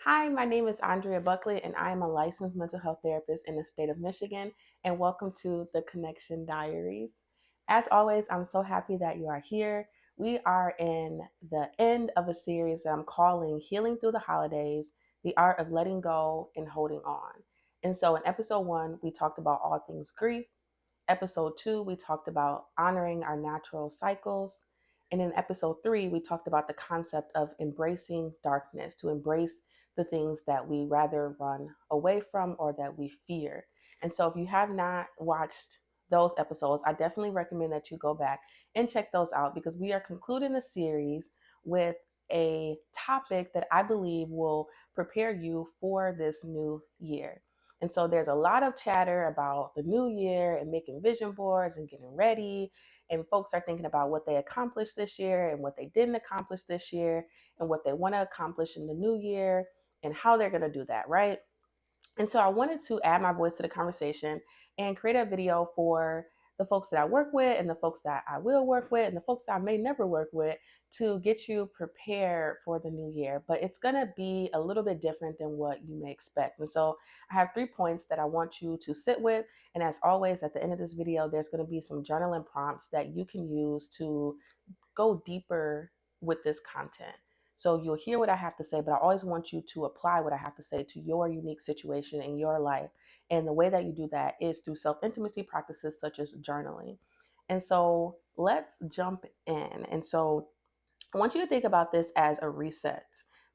Hi, my name is Andrea Buckley, and I am a licensed mental health therapist in the state of Michigan. And welcome to the Connection Diaries. As always, I'm so happy that you are here. We are in the end of a series that I'm calling Healing Through the Holidays, the Art of Letting Go and Holding On. And so in episode 1, we talked about all things grief. Episode 2, we talked about honoring our natural cycles. And in episode 3, we talked about the concept of embracing darkness, to embrace the things that we rather run away from or that we fear. And so if you have not watched those episodes, I definitely recommend that you go back and check those out because we are concluding the series with a topic that I believe will prepare you for this new year. And so there's a lot of chatter about the new year and making vision boards and getting ready. And folks are thinking about what they accomplished this year and what they didn't accomplish this year and what they want to accomplish in the new year and how they're going to do that, right? And so I wanted to add my voice to the conversation and create a video for the folks that I work with and the folks that I will work with and the folks that I may never work with to get you prepared for the new year. But it's going to be a little bit different than what you may expect. And so I have 3 points that I want you to sit with. And as always, at the end of this video, there's going to be some journaling prompts that you can use to go deeper with this content. So you'll hear what I have to say, but I always want you to apply what I have to say to your unique situation in your life. And the way that you do that is through self-intimacy practices such as journaling. And so let's jump in. And so I want you to think about this as a reset.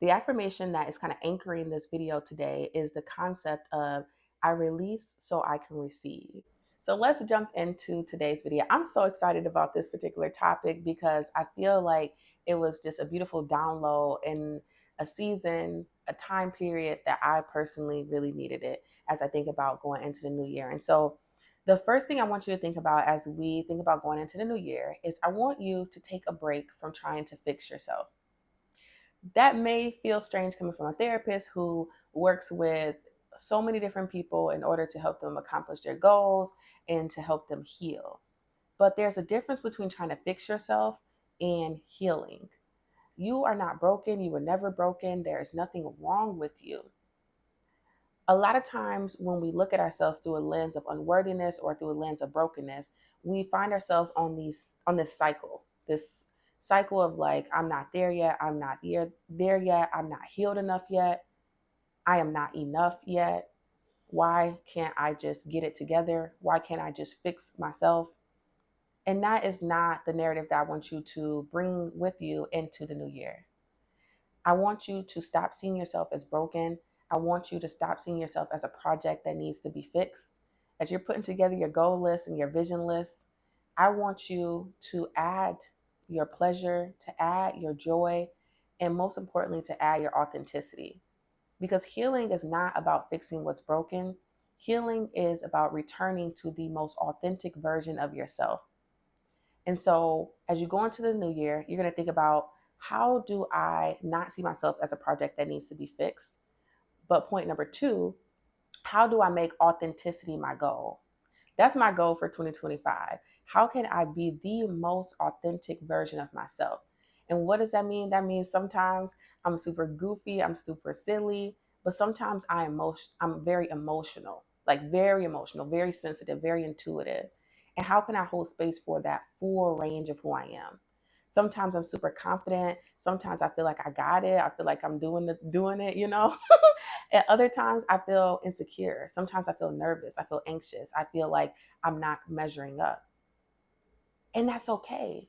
The affirmation that is kind of anchoring this video today is the concept of I release so I can receive. So let's jump into today's video. I'm so excited about this particular topic because I feel like it was just a beautiful download in a season, a time period that I personally really needed it as I think about going into the new year. And so the first thing I want you to think about as we think about going into the new year is I want you to take a break from trying to fix yourself. That may feel strange coming from a therapist who works with so many different people in order to help them accomplish their goals and to help them heal. But there's a difference between trying to fix yourself and healing. You are not broken. You were never broken. There is nothing wrong with you. A lot of times when we look at ourselves through a lens of unworthiness or through a lens of brokenness, we find ourselves on this cycle, this cycle of like, I'm not there yet, I'm not there yet, I'm not healed enough yet, I am not enough yet. Why can't I just get it together? Why can't I just fix myself? And that is not the narrative that I want you to bring with you into the new year. I want you to stop seeing yourself as broken. I want you to stop seeing yourself as a project that needs to be fixed. As you're putting together your goal list and your vision list, I want you to add your pleasure, to add your joy, and most importantly, to add your authenticity. Because healing is not about fixing what's broken. Healing is about returning to the most authentic version of yourself. And so as you go into the new year, you're going to think about how do I not see myself as a project that needs to be fixed? But point number 2, how do I make authenticity my goal? That's my goal for 2025. How can I be the most authentic version of myself? And what does that mean? That means sometimes I'm super goofy, I'm super silly, but sometimes I'm very emotional, like very emotional, very sensitive, very intuitive. And how can I hold space for that full range of who I am? Sometimes I'm super confident. Sometimes I feel like I got it. I feel like I'm doing it, you know? At other times, I feel insecure. Sometimes I feel nervous. I feel anxious. I feel like I'm not measuring up. And that's okay.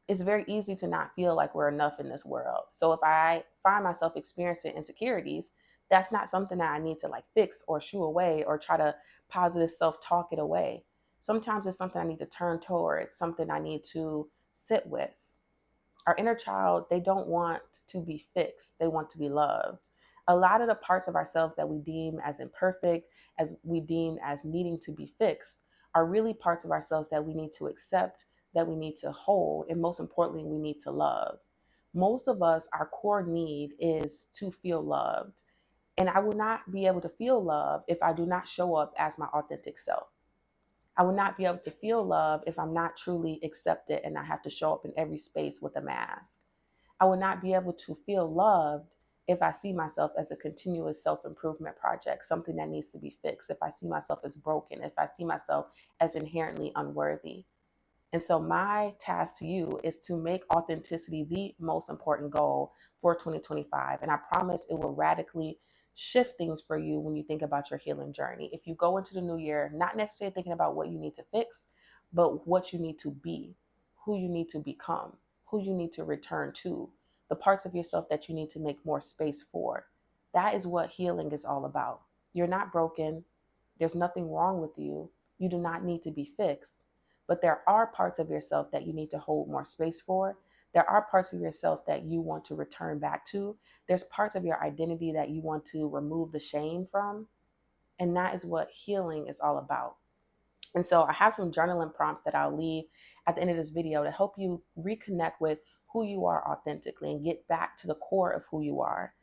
It's very easy to not feel like we're enough in this world. So if I find myself experiencing insecurities, that's not something that I need to like fix or shoo away or try to positive self talk it away. Sometimes it's something I need to turn towards, something I need to sit with. Our inner child, they don't want to be fixed, they want to be loved. A lot of the parts of ourselves that we deem as imperfect, as we deem as needing to be fixed, are really parts of ourselves that we need to accept, that we need to hold, and most importantly, we need to love. Most of us, our core need is to feel loved. And I will not be able to feel love if I do not show up as my authentic self. I will not be able to feel love if I'm not truly accepted and I have to show up in every space with a mask. I will not be able to feel loved if I see myself as a continuous self-improvement project, something that needs to be fixed, if I see myself as broken, if I see myself as inherently unworthy. And so, my task to you is to make authenticity the most important goal for 2025. And I promise it will radically shift things for you when you think about your healing journey. If you go into the new year, not necessarily thinking about what you need to fix, but what you need to be, who you need to become, who you need to return to, the parts of yourself that you need to make more space for. That is what healing is all about. You're not broken. There's nothing wrong with you. You do not need to be fixed. But there are parts of yourself that you need to hold more space for. There are parts of yourself that you want to return back to. There's parts of your identity that you want to remove the shame from. And that is what healing is all about. And so I have some journaling prompts that I'll leave at the end of this video to help you reconnect with who you are authentically and get back to the core of who you are.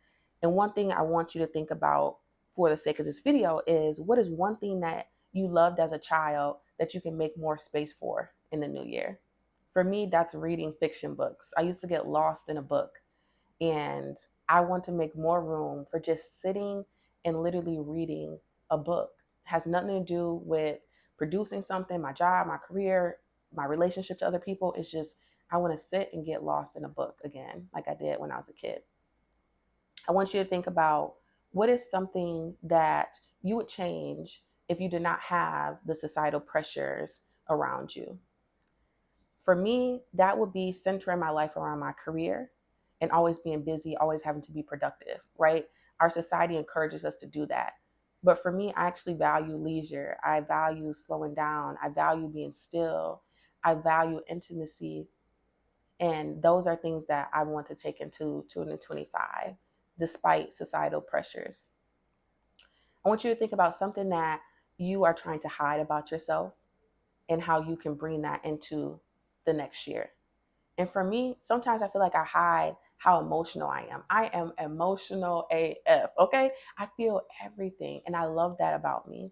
And one thing I want you to think about for the sake of this video is, what is one thing that you loved as a child that you can make more space for in the new year? For me, that's reading fiction books. I used to get lost in a book, and I want to make more room for just sitting and literally reading a book. It has nothing to do with producing something, my job, my career, my relationship to other people. It's just, I want to sit and get lost in a book again, like I did when I was a kid. I want you to think about, what is something that you would change if you did not have the societal pressures around you. For me, that would be centering my life around my career and always being busy, always having to be productive, right? Our society encourages us to do that. But for me, I actually value leisure. I value slowing down. I value being still. I value intimacy. And those are things that I want to take into 2025, despite societal pressures. I want you to think about something that you are trying to hide about yourself and how you can bring that into the next year. And for me, sometimes I feel like I hide how emotional I am. I am emotional AF, okay? I feel everything. And I love that about me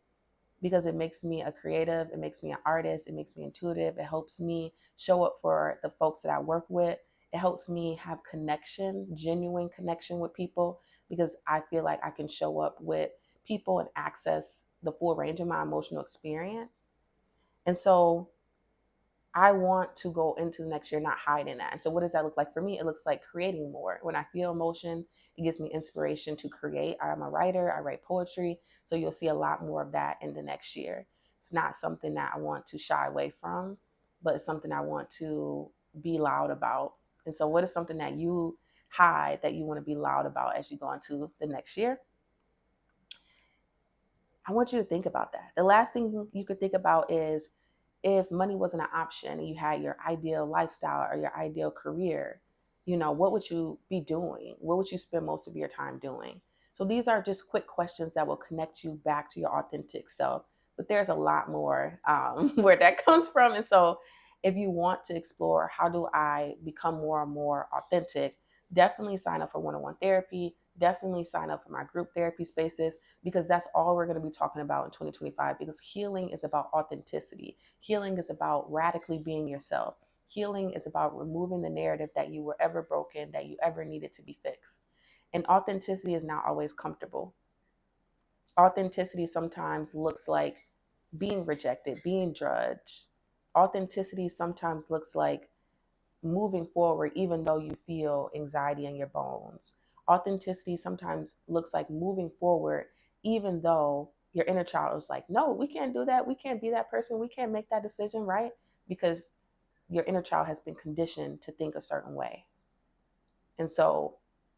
because it makes me a creative, it makes me an artist, it makes me intuitive, it helps me show up for the folks that I work with. It helps me have connection, genuine connection with people, because I feel like I can show up with people and access the full range of my emotional experience. And so I want to go into the next year not hiding that. And so, what does that look like for me? It looks like creating more. When I feel emotion, it gives me inspiration to create. I'm a writer, I write poetry. So, you'll see a lot more of that in the next year. It's not something that I want to shy away from, but it's something I want to be loud about. And so, what is something that you hide that you want to be loud about as you go into the next year? I want you to think about that. The last thing you could think about is, if money wasn't an option and you had your ideal lifestyle or your ideal career, what would you be doing? What would you spend most of your time doing? So these are just quick questions that will connect you back to your authentic self. But there's a lot more where that comes from. And so if you want to explore, how do I become more and more authentic, definitely sign up for one-on-one therapy. Definitely sign up for my group therapy spaces, because that's all we're going to be talking about in 2025, because healing is about authenticity. Healing is about radically being yourself. Healing is about removing the narrative that you were ever broken, that you ever needed to be fixed. And authenticity is not always comfortable. Authenticity sometimes looks like being rejected, being judged. Authenticity sometimes looks like moving forward even though you feel anxiety in your bones. Authenticity sometimes looks like moving forward even though your inner child is like, no, we can't do that. We can't be that person. We can't make that decision, right? Because your inner child has been conditioned to think a certain way. And so,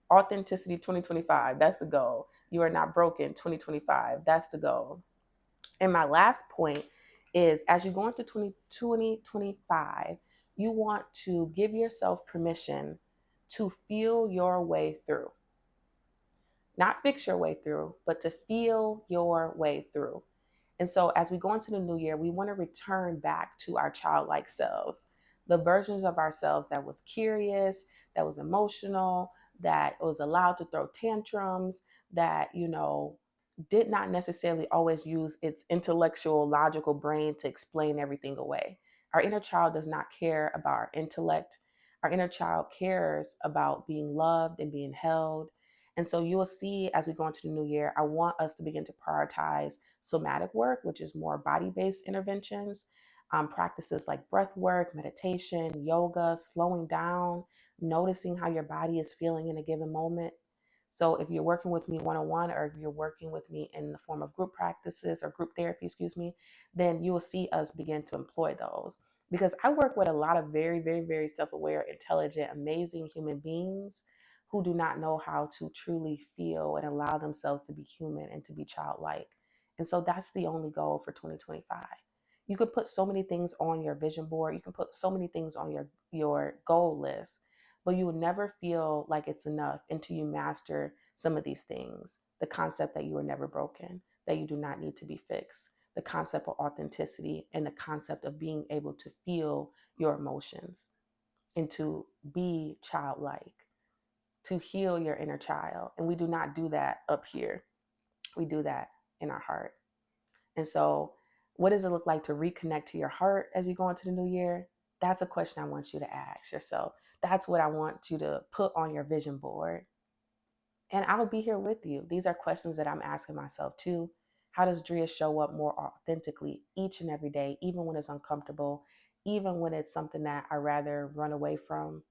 authenticity 2025, that's the goal. You are not broken 2025, that's the goal. And my last point is, as you go into 2025, you want to give yourself permission to feel your way through. Not fix your way through, but to feel your way through. And so, as we go into the new year, we want to return back to our childlike selves, the versions of ourselves that was curious, that was emotional, that was allowed to throw tantrums, that, did not necessarily always use its intellectual, logical brain to explain everything away. Our inner child does not care about our intellect. Our inner child cares about being loved and being held. And so you will see as we go into the new year, I want us to begin to prioritize somatic work, which is more body based interventions, practices like breath work, meditation, yoga, slowing down, noticing how your body is feeling in a given moment. So if you're working with me one-on-one, or if you're working with me in the form of group practices or group therapy, excuse me, then you will see us begin to employ those. Because I work with a lot of very, very, very self-aware, intelligent, amazing human beings who do not know how to truly feel and allow themselves to be human and to be childlike. And so that's the only goal for 2025. You could put so many things on your vision board. You can put so many things on your goal list, but you will never feel like it's enough until you master some of these things. The concept that you are never broken, that you do not need to be fixed, the concept of authenticity, and the concept of being able to feel your emotions and to be childlike, to heal your inner child. And we do not do that up here. We do that in our heart. And so, what does it look like to reconnect to your heart as you go into the new year? That's a question I want you to ask yourself. That's what I want you to put on your vision board. And I'll be here with you. These are questions that I'm asking myself too. How does Drea show up more authentically each and every day, even when it's uncomfortable, even when it's something that I rather run away from?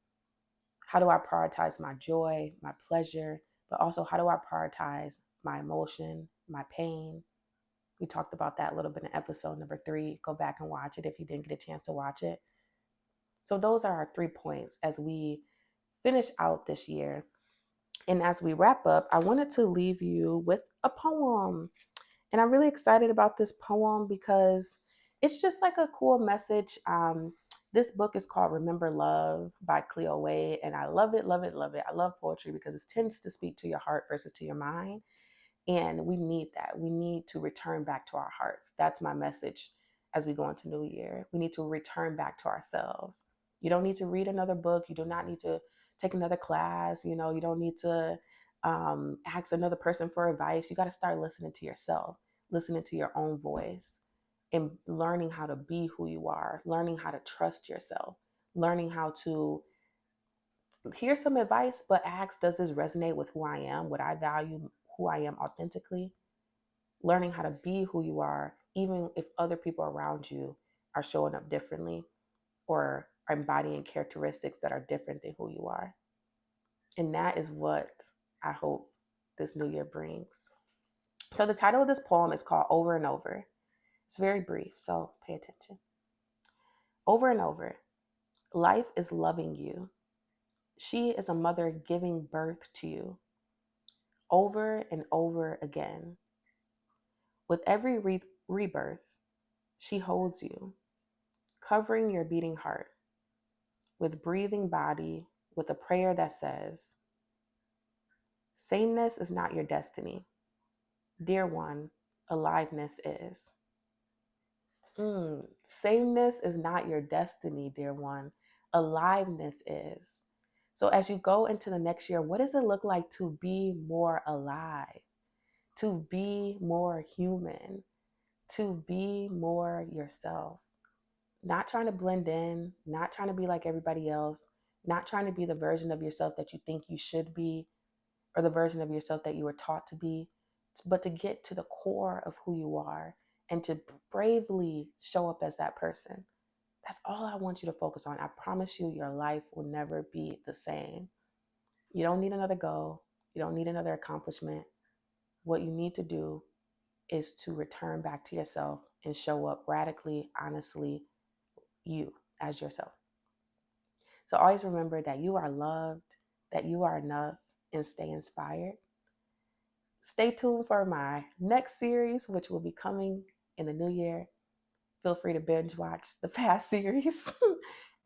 How do I prioritize my joy, my pleasure, but also how do I prioritize my emotion, my pain? We talked about that a little bit in episode number 3. Go back and watch it if you didn't get a chance to watch it. So those are our 3 points as we finish out this year. And as we wrap up, I wanted to leave you with a poem. And I'm really excited about this poem because it's just like a cool message. This book is called Remember Love by Cleo Wade. And I love it, love it, love it. I love poetry because it tends to speak to your heart versus to your mind. And we need that. We need to return back to our hearts. That's my message as we go into New Year. We need to return back to ourselves. You don't need to read another book. You do not need to take another class. You don't need to ask another person for advice. You got to start listening to yourself, listening to your own voice, and learning how to be who you are, learning how to trust yourself, learning how to hear some advice, but ask, does this resonate with who I am? Would I value who I am authentically? Learning how to be who you are, even if other people around you are showing up differently or are embodying characteristics that are different than who you are. And that is what I hope this new year brings. So the title of this poem is called Over and Over. It's very brief, so pay attention. Over and over, life is loving you. She is a mother giving birth to you. Over and over again. With every rebirth, she holds you, covering your beating heart, with breathing body, with a prayer that says, sameness is not your destiny. Dear one, aliveness is. Sameness is not your destiny, dear one. Aliveness is. So as you go into the next year, what does it look like to be more alive, to be more human, to be more yourself? Not trying to blend in, not trying to be like everybody else, not trying to be the version of yourself that you think you should be or the version of yourself that you were taught to be, but to get to the core of who you are and to bravely show up as that person. That's all I want you to focus on. I promise you, your life will never be the same. You don't need another goal. You don't need another accomplishment. What you need to do is to return back to yourself and show up radically, honestly, you as yourself. So always remember that you are loved, that you are enough, and stay inspired. Stay tuned for my next series, which will be coming in the new year. Feel free to binge watch the past series.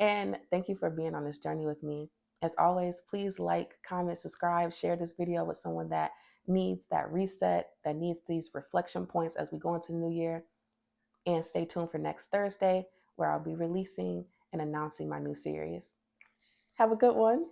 And thank you for being on this journey with me. As always, please like, comment, subscribe, share this video with someone that needs that reset, that needs these reflection points as we go into the new year. And stay tuned for next Thursday, where I'll be releasing and announcing my new series. Have a good one.